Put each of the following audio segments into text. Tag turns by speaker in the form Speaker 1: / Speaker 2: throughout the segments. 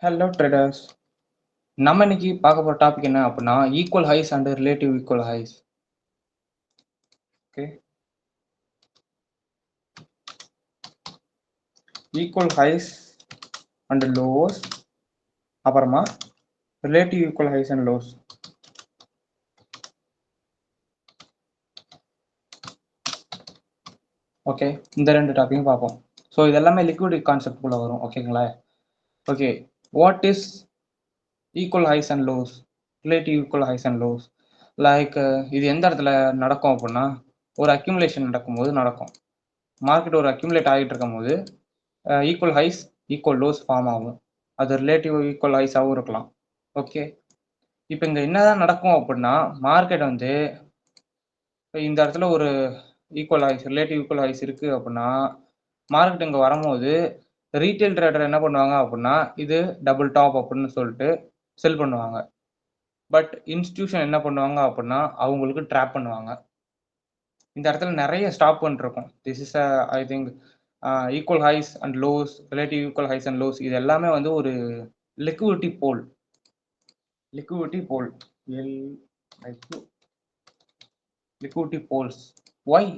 Speaker 1: Hello traders. நம்ம இன்னைக்கு பார்க்க போற டாபிக் என்ன அப்படின்னா equal highs and relative equal highs. Okay, equal highs and lows, அப்புறமா relative equal highs and lows. Okay, இந்த ரெண்டு டாபிக்கும் பார்ப்போம். ஸோ இதெல்லாமே லிக்விட் கான்செப்ட் குள்ள வரும். ஓகேங்களா? Okay, what is equal highs and lows, relative equal highs and lows? Like இது எந்த இடத்துல நடக்கும் அப்படின்னா, ஒரு அக்யூமுலேஷன் நடக்கும்போது நடக்கும். மார்க்கெட் ஒரு அக்யூமுலேட் ஆகிட்டு இருக்கும் போது equal highs equal lows form ஆகும். அது ரிலேட்டிவ் ஈக்குவல் ஹைஸாகவும் இருக்கலாம். ஓகே, இப்போ இங்கே என்னதான் நடக்கும் அப்படின்னா, மார்க்கெட் வந்து இந்த இடத்துல ஒரு equal highs, relative equal highs இருக்குது அப்படின்னா, மார்க்கெட் இங்கே வரும்போது ரீட்டைல் ட்ரேடர் என்ன பண்ணுவாங்க அப்படின்னா, இது டபுள் டாப் அப்படின்னு சொல்லிட்டு செல் பண்ணுவாங்க. பட் இன்ஸ்டிடியூஷன் என்ன பண்ணுவாங்க அப்படின்னா, அவங்களுக்கு ட்ராப் பண்ணுவாங்க. இந்த இடத்துல நிறைய ஸ்டாப் பண்ணிருக்கும். This is I think equal highs and lows, relative equal highs and lows, இது எல்லாமே வந்து ஒரு liquidity pool. Liquidity pools. Why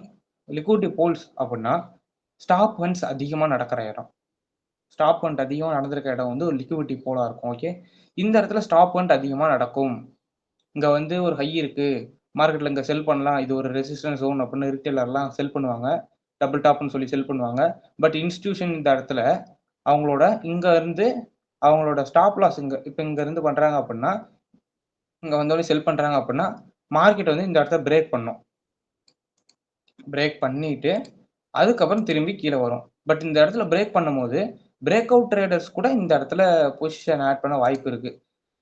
Speaker 1: liquidity pools அப்படின்னா, ஸ்டாப் ஹண்ட்ஸ் அதிகமாக நடக்கிற இடம். ஸ்டாப் ஹண்ட் அதிகமாக நடந்திருக்க இடம் வந்து ஒரு லிக்விடிட்டி போலாக இருக்கும். ஓகே, இந்த இடத்துல ஸ்டாப் ஹண்ட் அதிகமாக நடக்கும். இங்கே வந்து ஒரு ஹை இருக்குது, மார்க்கெட்டில் இங்கே செல் பண்ணலாம், இது ஒரு ரெசிஸ்டன்ஸ் ஜோன் அப்படின்னு ரிட்டெயிலர்லாம் செல் பண்ணுவாங்க, டபுள் டாப்னு சொல்லி செல் பண்ணுவாங்க. பட் இன்ஸ்டிடியூஷன் இந்த இடத்துல அவங்களோட இங்கே இருந்து அவங்களோட ஸ்டாப் லாஸ் இப்போ இங்கே இருந்து பண்ணுறாங்க அப்படின்னா, இங்கே வந்தோடனே செல் பண்ணுறாங்க அப்படின்னா, மார்க்கெட் வந்து இந்த இடத்த பிரேக் பண்ணும். பிரேக் பண்ணிட்டு அதுக்கப்புறம் திரும்பி கீழே வரும். பட் இந்த இடத்துல பிரேக் பண்ணும்போது பிரேக் அவுட் ட்ரேடர்ஸ் கூட இந்த இடத்துல பொசிஷன் ஆட் பண்ண வாய்ப்பு இருக்குது.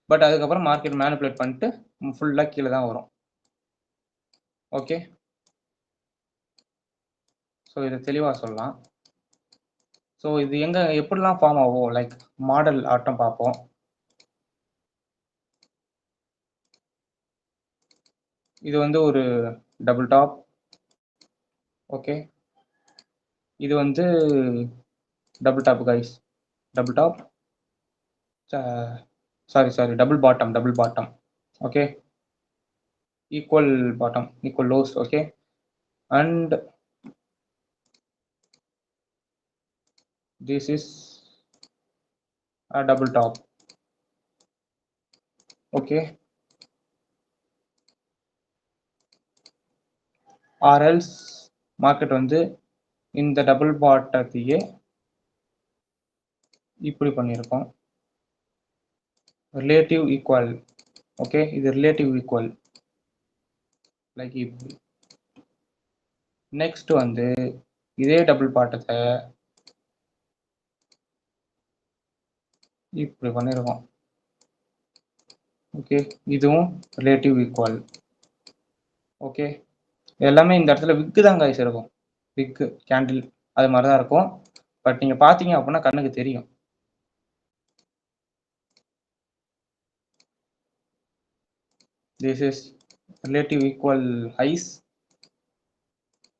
Speaker 1: பட் அதுக்கப்புறம் மார்க்கெட் மேனிபுலேட் பண்ணிட்டு ஃபுல்லாக கீழே தான் வரும். ஓகே, ஸோ இதை தெளிவாக சொல்லலாம். ஸோ இது எப்படிலாம் ஃபார்ம் ஆகும், லைக் மாடல் ஆட்டம் பார்ப்போம். இது வந்து ஒரு டபுள் டாப். ஓகே, இது வந்து double top guys, double top, sorry double bottom. Okay, equal bottom, equal lows. Okay, and this is a double top. Okay, or else market வந்து இந்த டபுள் பாட்டத்தையே இப்படி பண்ணியிருக்கோம், ரிலேட்டிவ் ஈக்குவல். ஓகே, இது relative equal like இப்படி. Next வந்து இதே double பாட்டத்தை இப்படி பண்ணியிருக்கோம். ஓகே, இதுவும் ரிலேட்டிவ் ஈக்குவல். ஓகே, எல்லாமே இந்த இடத்துல விக்கு தான் காய்ஸ் இருக்கும், விக்கு கேண்டில் அது மாதிரி தான் இருக்கும். பட் நீங்கள் பார்த்தீங்க அப்படின்னா கண்ணுக்கு தெரியும். This is relative equal highs.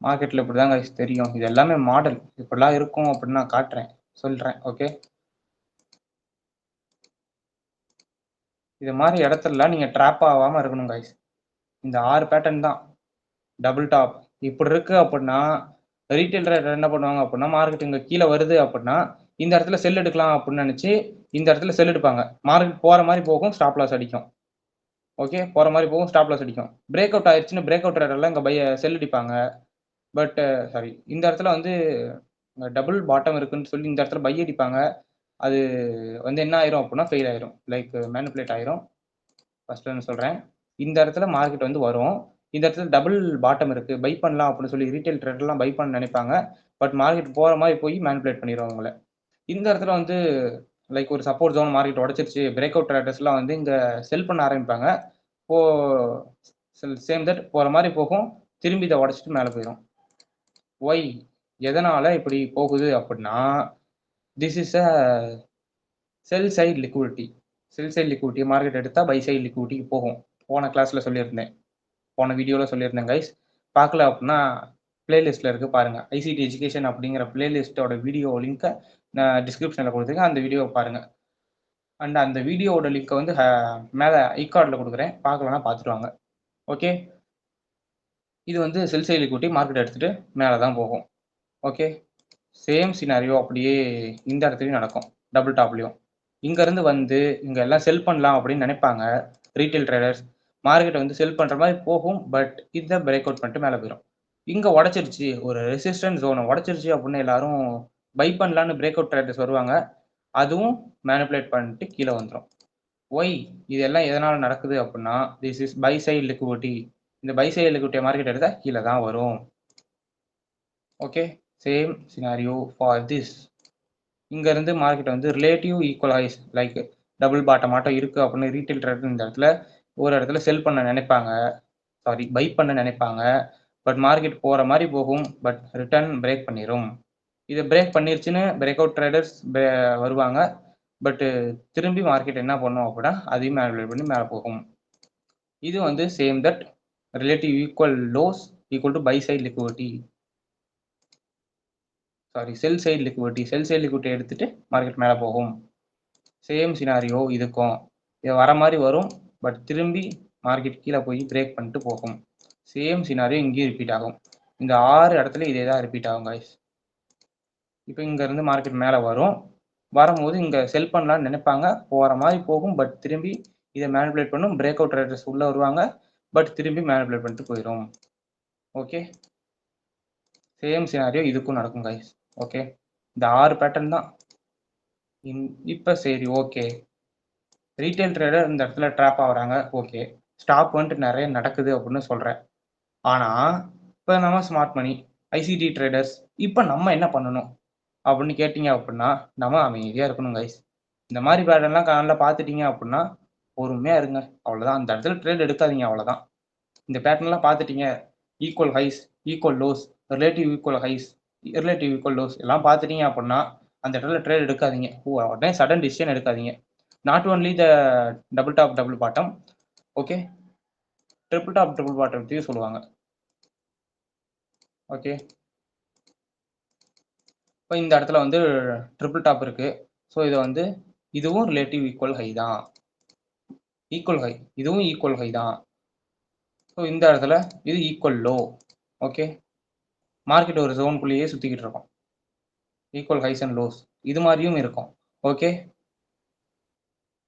Speaker 1: மார்க்கெட்டில் இப்படி தான் காய்ஸ் தெரியும். இது எல்லாமே மாடல், இப்படிலாம் இருக்கும் அப்படின்னு நான் காட்டுறேன், சொல்கிறேன். ஓகே, இது மாதிரி இடத்துலலாம் நீங்கள் ட்ராப் ஆகாமல் இருக்கணும் காய்ஸ். இந்த 6 பேட்டர்ன் தான் டபுள் டாப் இப்படி இருக்கு அப்படின்னா, ரீட்டைல் ட்ரேடர் என்ன பண்ணுவாங்க அப்படின்னா, மார்க்கெட் இங்கே கீழே வருது அப்படின்னா இந்த இடத்துல செல் எடுக்கலாம் அப்படின்னு நினச்சி இந்த இடத்துல செல் எடுப்பாங்க. மார்க்கெட் போகிற மாதிரி போகும், ஸ்டாப் லாஸ் அடிக்கும். ஓகே, போகிற மாதிரி போகும், ஸ்டாப் லாஸ் அடிக்கும். பிரேக் அவுட் ஆயிடுச்சுன்னு பிரேக் அவுட் ட்ரேடர்லாம் இங்கே செல் அடிப்பாங்க. பட் சாரி, இந்த இடத்துல வந்து டபுள் பாட்டம் இருக்குன்னு சொல்லி இந்த இடத்துல பை அடிப்பாங்க. அது வந்து என்ன ஆயிரும் அப்படின்னா ஃபெயில் ஆயிரும், லைக் மேனிபுலேட் ஆயிரும். ஃபர்ஸ்ட் நான் சொல்கிறேன், இந்த இடத்துல மார்க்கெட் வந்து வரும், இந்த இடத்துல டபுள் பாட்டம் இருக்குது, பை பண்ணலாம் அப்படின்னு சொல்லி ரீட்டைல் ட்ரேடர்லாம் பை பண்ண நினைப்பாங்க. பட் மார்க்கெட் போகிற மாதிரி போய் மேனிபுலேட் பண்ணிடுவாங்க உங்களை. இந்த இடத்துல வந்து லைக் ஒரு சப்போர்ட் ஜோன் மார்க்கெட் உடச்சிருச்சு, பிரேக் அவுட் ட்ரேடர்ஸ்லாம் வந்து இங்கே செல் பண்ண ஆரம்பிப்பாங்க. சேம் தட் போகிற மாதிரி போகும், திரும்பி இதை உடச்சிட்டு மேலே போயிடும். ஒய் எதனால் இப்படி போகுது அப்படின்னா, this is a sell side liquidity. Sell side liquidity market எடுத்தால் பை சைட் லிக்விடிட்டிக்கு போகும். போன கிளாஸில் சொல்லியிருந்தேன், போன வீடியோவில் சொல்லியிருந்தேன் கைஸ். பார்க்கல அப்படின்னா பிளேலிஸ்ட்டில் இருக்குது பாருங்கள். ஐசிடி எஜுகேஷன் அப்படிங்கிற பிளேலிஸ்ட்டோட வீடியோ லிங்க்கை நான் டிஸ்கிரிப்ஷனில் கொடுத்துருக்கேன், அந்த வீடியோவை பாருங்கள். அண்ட் அந்த வீடியோவோட லிங்க்கை வந்து மேலே ஐகார்டில் கொடுக்குறேன், பார்க்கலன்னா பார்த்துட்டு வாங்க. ஓகே, இது வந்து செல் சைடு லிக்விடிட்டி மார்க்கெட் எடுத்துகிட்டு மேலே தான் போகும். ஓகே, சேம் சினாரியோ அப்படியே இந்த இடத்துலையும் நடக்கும், டபுள் டாப்லையும். இங்கேருந்து வந்து இங்கே எல்லாம் செல் பண்ணலாம் அப்படின்னு நினைப்பாங்க ரீட்டைல் ட்ரேடர்ஸ். மார்க்கெட்டை வந்து செல் பண்ணுற மாதிரி போகும், பட் இதை பிரேக் அவுட் பண்ணிட்டு மேலே போயிடும். இங்கே உடச்சிருச்சு, ஒரு ரெசிஸ்டன்ஸ் ஜோனை உடச்சிருச்சு அப்படின்னு எல்லாரும் பை பண்ணலான்னு பிரேக் அவுட் ட்ரேடர்ஸ் வருவாங்க. அதுவும் மேனிப்புலேட் பண்ணிட்டு கீழே வந்துடும். ஒய் இதெல்லாம் எதனால் நடக்குது அப்படின்னா, this is buy side liquidity. இந்த பை சைடு லிக்விடிட்டி மார்க்கெட் எடுத்தால் கீழே தான் வரும். Okay, same scenario for this. இங்கேருந்து மார்க்கெட் வந்து relative equal highs like double bottom ஆட்டம் இருக்குது அப்படின்னு ரீட்டைல் ட்ரேடர் இந்த இடத்துல ஒரு இடத்துல செல் பண்ண நினைப்பாங்க, சாரி பை பண்ண நினைப்பாங்க. பட் மார்க்கெட் போகிற மாதிரி போகும், பட் ரிட்டர்ன் பிரேக் பண்ணிடும். இதை பிரேக் பண்ணிருச்சுன்னு பிரேக் அவுட் ட்ரேடர்ஸ் வருவாங்க. பட்டு திரும்பி மார்க்கெட் என்ன பண்ணும் அப்படின்னா அதையும் மேனிபுலேட் பண்ணி மேலே போகும். இது வந்து same that relative equal lows equal to buy side liquidity, sorry sell side liquidity. Sell side liquidity எடுத்துட்டு மார்க்கெட் மேலே போகும். சேம் சினாரியோ இதுக்கும். இது வர மாதிரி வரும், பட் திரும்பி மார்க்கெட் கீழே போய் பிரேக் பண்ணிட்டு போகும். சேம் சினாரியோ இங்கேயும் ரிப்பீட் ஆகும். இந்த 6 இடத்துல இதே தான் ரிப்பீட் ஆகும் கைஸ். இப்போ இங்கேருந்து மார்க்கெட் மேலே வரும், வரும்போது இங்கே செல் பண்ணலான்னு நினைப்பாங்க, போகிற மாதிரி போகும், பட் திரும்பி இதை மேனிபுலேட் பண்ணும். பிரேக் அவுட் ட்ரேடர்ஸ் உள்ளே வருவாங்க, பட் திரும்பி மேனிபுலேட் பண்ணிட்டு போயிடும். ஓகே, சேம் சினாரியோ இதுக்கும் நடக்கும் கைஸ். ஓகே, இந்த 6 பேட்டர்ன் தான். இப்போ சரி, ஓகே, ரீட்டைல் ட்ரேடர் இந்த இடத்துல ட்ராப் ஆகுறாங்க. ஓகே, ஸ்டாக் வந்துட்டு நிறைய நடக்குது அப்படின்னு சொல்கிறேன். ஆனால் இப்போ நம்ம ஸ்மார்ட் மணி ஐசிடி ட்ரேடர்ஸ் இப்போ நம்ம என்ன பண்ணணும் அப்படின்னு கேட்டிங்க அப்படின்னா, நம்ம அமைதியாக இருக்கணும் கைஸ். இந்த மாதிரி பேட்டர்ன்லாம் காலையில் பார்த்துட்டீங்க அப்படின்னா பொறுமையாக இருங்க, அவ்வளோதான். அந்த இடத்துல ட்ரேட் எடுக்காதீங்க, அவ்வளோதான். இந்த பேட்டர்ன்லாம் பார்த்துட்டீங்க, equal highs, equal lows, relative equal highs, relative equal lows எல்லாம் பார்த்துட்டீங்க அப்படின்னா அந்த இடத்துல ட்ரேட் எடுக்காதீங்க. உடனே சடன் டிசிஷன் எடுக்காதீங்க. Not only the double top double bottom, okay, triple top triple bottom பற்றியும் சொல்லுவாங்க. ஓகே, இப்போ இந்த இடத்துல வந்து ட்ரிபிள் டாப் இருக்குது. ஸோ இதை வந்து இதுவும் ரிலேட்டிவ் ஈக்குவல் ஹை தான், ஈக்குவல் ஹை, இதுவும் ஈக்குவல் ஹை தான். ஸோ இந்த இடத்துல இது ஈக்குவல் லோ. ஓகே, மார்க்கெட் ஒரு ஜோனுக்குள்ளேயே சுற்றிக்கிட்டு இருக்கும், ஈக்குவல் ஹைஸ் அண்ட் லோஸ் இது மாதிரியும் இருக்கும். ஓகே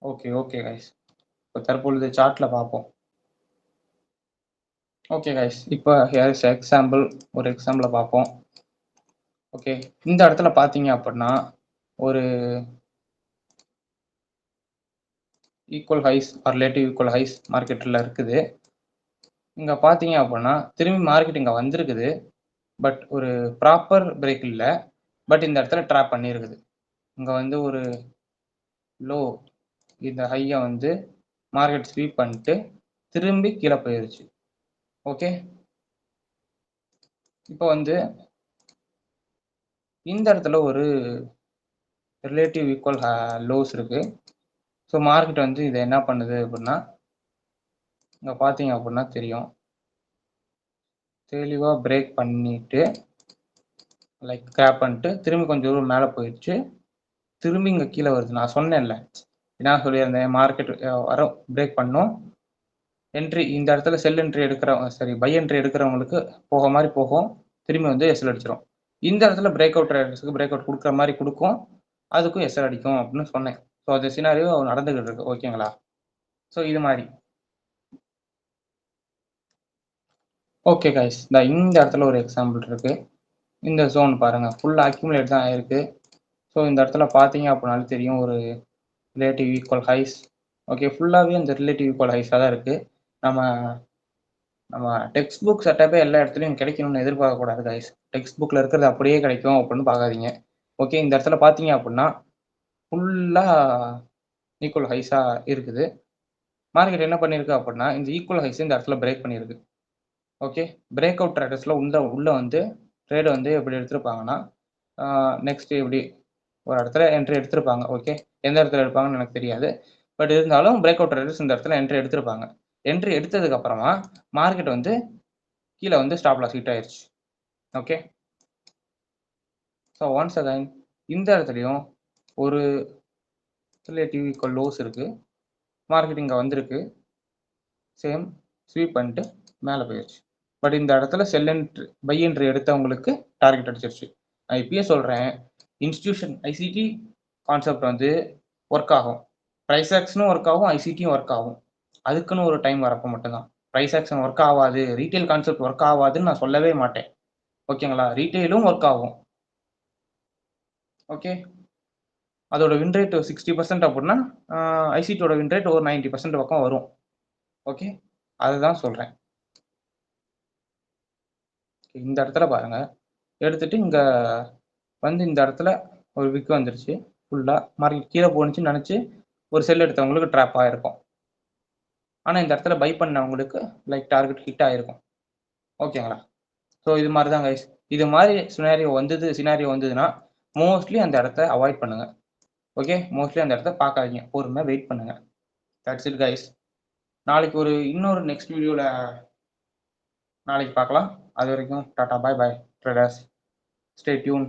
Speaker 1: ஓகே ஓகே கைஸ், இப்போ தற்பொழுது சார்ட்டில் பார்ப்போம். ஓகே கைஸ், இப்போ ஹியர்ஸ் எக்ஸாம்பிள், ஒரு எக்ஸாம்பிளை பார்ப்போம். ஓகே, இந்த இடத்துல பார்த்தீங்க அப்படின்னா ஒரு equal highs or relative equal highs மார்க்கெட்டில் இருக்குது. இங்கே பார்த்தீங்க அப்படின்னா திரும்பி மார்க்கெட் இங்கே வந்திருக்குது, பட் ஒரு ப்ராப்பர் பிரேக் இல்லை, பட் இந்த இடத்துல ட்ராப் பண்ணியிருக்குது. இங்கே வந்து ஒரு லோ, இந்த ஹையை வந்து மார்க்கெட் ஸ்வீப் பண்ணிட்டு திரும்பி கீழே போயிருச்சு. ஓகே, இப்போ வந்து இந்த இடத்துல ஒரு ரிலேட்டிவ் ஈக்குவல் லோஸ் இருக்குது. ஸோ மார்க்கெட் வந்து இதை என்ன பண்ணுது அப்படின்னா, இங்கே பார்த்தீங்க அப்படின்னா தெரியும், தெளிவாக பிரேக் பண்ணிட்டு லைக் கிராப் பண்ணிட்டு திரும்பி கொஞ்சம் தூரம் மேலே போயிடுச்சு, திரும்பி இங்கே கீழே வருது. நான் சொன்னேன்ல, என்ன சொல்லியிருந்தேன், மார்க்கெட் வர பிரேக் பண்ணும், என்ட்ரி இந்த இடத்துல செல் என்ட்ரி எடுக்கிறவங்க, சரி பை என்ட்ரி எடுக்கிறவங்களுக்கு போக மாதிரி போகும், திரும்பி வந்து எஸ்எல் அடிச்சிடும். இந்த இடத்துல பிரேக் அவுட் ட்ரேடர்ஸுக்கு பிரேக் அவுட் கொடுக்குற மாதிரி கொடுக்கும், அதுக்கும் எஸ்எல் அடிக்கும் அப்படின்னு சொன்னேன். ஸோ அது சினாரியோ நடந்துகிட்டு இருக்கு. ஓகேங்களா? ஸோ இது மாதிரி. ஓகே கைஸ், இந்த இடத்துல ஒரு எக்ஸாம்பிள் இருக்கு. இந்த ஜோன் பாருங்க, ஃபுல்லாக அக்யூமுலேட் தான் ஆயிருக்கு. ஸோ இந்த இடத்துல பார்த்தீங்க அப்படின்னாலும் தெரியும், ஒரு ரிலேட்டிவ் ஈக்குவல் ஹைஸ். ஓகே, ஃபுல்லாகவே இந்த ரிலேட்டிவ் ஈக்குவல் ஹைஸாக தான் இருக்குது. நம்ம டெக்ஸ்ட் புக் செட்டப்பே எல்லா இடத்துலையும் கிடைக்கணும்னு எதிர்பார்க்கக்கூடாது கைஸ். டெக்ஸ்ட் புக்கில் இருக்கிறது அப்படியே கிடைக்கும் அப்படின்னு பார்க்காதீங்க. ஓகே, இந்த இடத்துல பார்த்தீங்க அப்படின்னா ஃபுல்லாக ஈக்குவல் ஹைஸாக இருக்குது. மார்க்கெட் என்ன பண்ணியிருக்கு அப்படின்னா இந்த ஈக்குவல் ஹைஸ் இந்த இடத்துல பிரேக் பண்ணியிருக்கு. ஓகே, பிரேக் அவுட் ட்ரேடர்ஸில் உள்ளே வந்து ட்ரேடு வந்து எப்படி எடுத்திருப்பாங்கன்னா, நெக்ஸ்ட் இப்படி ஒரு இடத்துல என்ட்ரி எடுத்திருப்பாங்க. ஓகே, எந்த இடத்துல எடுப்பாங்கன்னு எனக்கு தெரியாது, பட் இருந்தாலும் பிரேக் அவுட் ட்ரேடர்ஸ் இந்த இடத்துல என்ட்ரி எடுத்திருப்பாங்க. என்ட்ரி எடுத்ததுக்கப்புறமா மார்க்கெட் வந்து கீழே வந்து ஸ்டாப் லாஸ் ஹிட் ஆயிடுச்சு. ஓகே, ஸோ ஒன்ஸ் அகைன் இந்த இடத்துலையும் ஒரு ரிலேட்டிவ் ஈக்குவல் லோஸ் இருக்குது, மார்க்கெட் இங்கே வந்திருக்கு, சேம் ஸ்வீப் பண்ணிட்டு மேலே போயிடுச்சு. பட் இந்த இடத்துல செல் என்ட்ரி பை என்ட்ரி எடுத்தவங்களுக்கு டார்கெட் அடிச்சிருச்சு. நான் இப்பயே சொல்கிறேன், இன்ஸ்டியூஷன் ஐசிடி கான்செப்ட் வந்து ஒர்க் ஆகும், ப்ரைஸ் ஆக்ஷனும் ஒர்க் ஆகும், ஐசிடியும் ஒர்க் ஆகும். அதுக்குன்னு ஒரு டைம் வரப்போ மட்டும்தான். ப்ரைஸ் ஆக்ஷன் ஒர்க் ஆகாது, ரீட்டைல் கான்செப்ட் ஒர்க் ஆகாதுன்னு நான் சொல்லவே மாட்டேன். ஓகேங்களா? ரீட்டைலும் ஒர்க் ஆகும். ஓகே, அதோட வின் ரேட் 60% அப்படின்னா ஐசிடியோட வின் ரேட் ஒரு 90% பக்கம் வரும். ஓகே, அதுதான் சொல்கிறேன். இந்த இடத்துல பாருங்க, எடுத்துட்டு இங்கே வந்து இந்த இடத்துல ஒரு விக் வந்துருச்சு, ஃபுல்லாக மார்க்கெட் கீழே போணுச்சுன்னு நினச்சி ஒரு செல் எடுத்தவங்களுக்கு ட்ராப் ஆகிருக்கும். ஆனால் இந்த இடத்துல பை பண்ணவங்களுக்கு லைக் டார்கெட் ஹிட் ஆகிருக்கும். ஓகேங்களா? ஸோ இது மாதிரி தான் கைஸ். இது மாதிரி சினாரியோ வந்ததுன்னா மோஸ்ட்லி அந்த இடத்த அவாய்ட் பண்ணுங்க. ஓகே, மோஸ்ட்லி அந்த இடத்த பார்க்காதீங்க, பொறுமையாக வெயிட் பண்ணுங்க. That's it guys. நாளைக்கு இன்னொரு நெக்ஸ்ட் வீடியோவில் நாளைக்கு பார்க்கலாம். அது வரைக்கும் டாடா, பாய் பாய் ட்ரேடர்ஸ், ஸ்டே டியூன்.